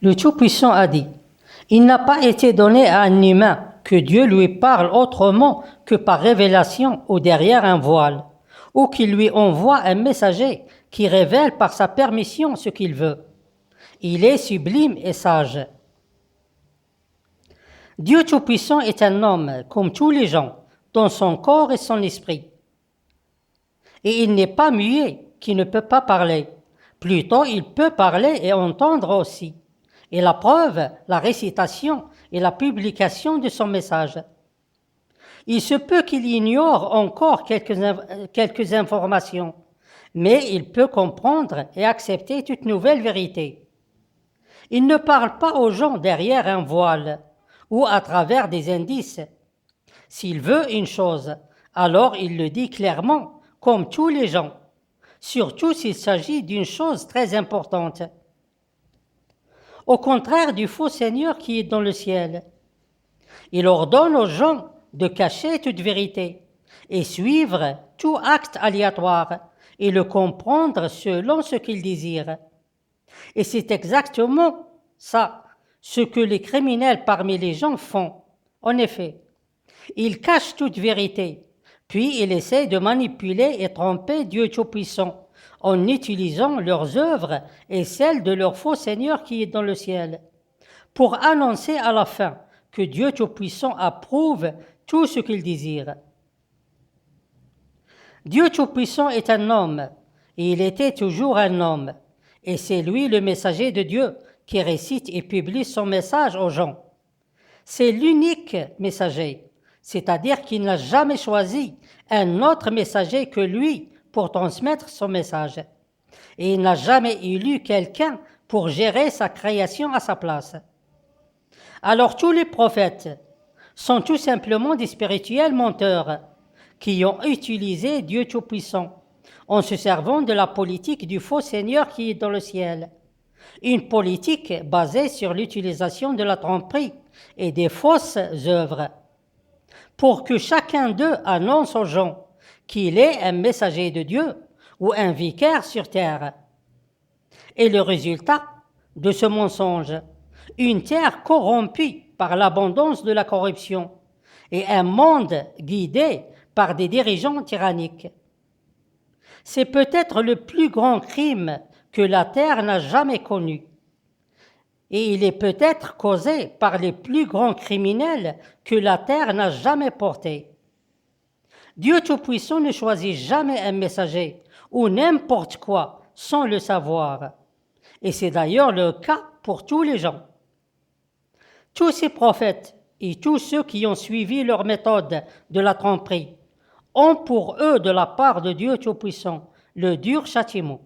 Le Tout-Puissant a dit, « Il n'a pas été donné à un humain que Dieu lui parle autrement que par révélation ou derrière un voile, ou qu'il lui envoie un messager qui révèle par sa permission ce qu'il veut. Il est sublime et sage. » Dieu Tout-Puissant est un homme comme tous les gens, dans son corps et son esprit. Et il n'est pas muet, qui ne peut pas parler. Plutôt, il peut parler et entendre aussi. Et la preuve, la récitation et la publication de son message. Il se peut qu'il ignore encore quelques informations, mais il peut comprendre et accepter toute nouvelle vérité. Il ne parle pas aux gens derrière un voile ou à travers des indices. S'il veut une chose, alors il le dit clairement, comme tous les gens, surtout s'il s'agit d'une chose très importante. Au contraire du faux Seigneur qui est dans le ciel, il ordonne aux gens de cacher toute vérité et suivre tout acte aléatoire et le comprendre selon ce qu'ils désirent. Et c'est exactement ça, ce que les criminels parmi les gens font. En effet, ils cachent toute vérité, puis ils essaient de manipuler et tromper Dieu Tout-Puissant en utilisant leurs œuvres et celles de leur faux Seigneur qui est dans le ciel, pour annoncer à la fin que Dieu Tout-Puissant approuve tout ce qu'il désire. Dieu Tout-Puissant est un homme, et il était toujours un homme, et c'est lui le messager de Dieu qui récite et publie son message aux gens. C'est l'unique messager, c'est-à-dire qu'il n'a jamais choisi un autre messager que lui pour transmettre son message. Et il n'a jamais élu quelqu'un pour gérer sa création à sa place. Alors tous les prophètes sont tout simplement des spirituels menteurs qui ont utilisé Dieu Tout-Puissant en se servant de la politique du faux Seigneur qui est dans le ciel. Une politique basée sur l'utilisation de la tromperie et des fausses œuvres, pour que chacun d'eux annonce aux gens qu'il est un messager de Dieu ou un vicaire sur terre. Et le résultat de ce mensonge, une terre corrompue par l'abondance de la corruption et un monde guidé par des dirigeants tyranniques. C'est peut-être le plus grand crime que la terre n'a jamais connu. Et il est peut-être causé par les plus grands criminels que la terre n'a jamais portés. Dieu Tout-Puissant ne choisit jamais un messager ou n'importe quoi sans le savoir. Et c'est d'ailleurs le cas pour tous les gens. Tous ces prophètes et tous ceux qui ont suivi leur méthode de la tromperie ont pour eux de la part de Dieu Tout-Puissant le dur châtiment.